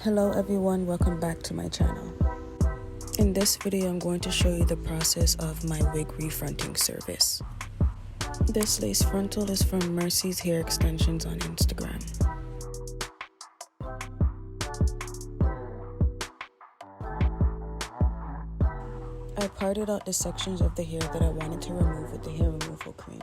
Hello everyone, welcome back to my channel. In this video, I'm going to show you the process of my wig refronting service. This lace frontal is from Mercy's Hair Extensions on Instagram. I parted out the sections of the hair that I wanted to remove with the hair removal cream.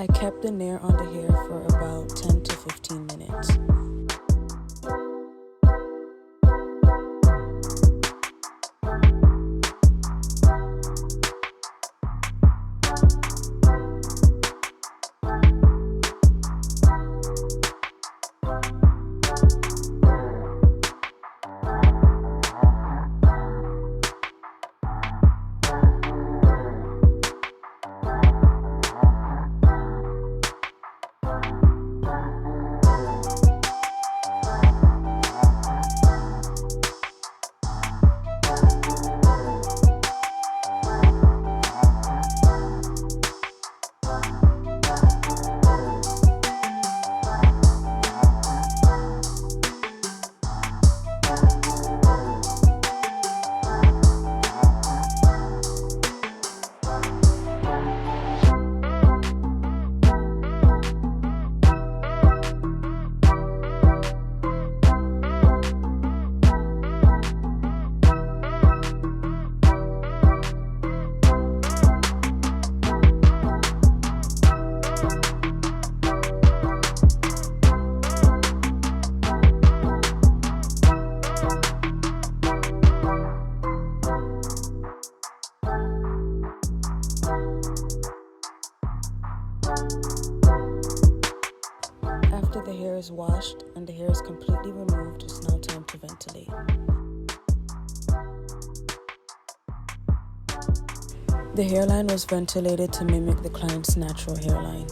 I kept the nair on the hair for about 10 to 15 minutes. is washed and the hair is completely removed, it's now time to ventilate. The hairline was ventilated to mimic the client's natural hairline.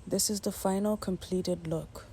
This is the final completed look.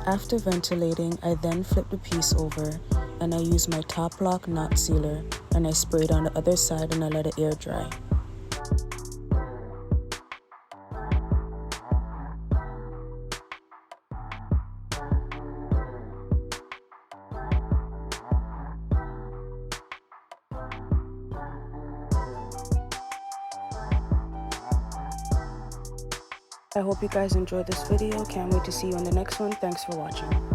After ventilating, I then flip the piece over and I use my top lock knot sealer and I spray it on the other side and I let it air dry. I hope you guys enjoyed this video. Can't wait to see you on the next one. Thanks for watching.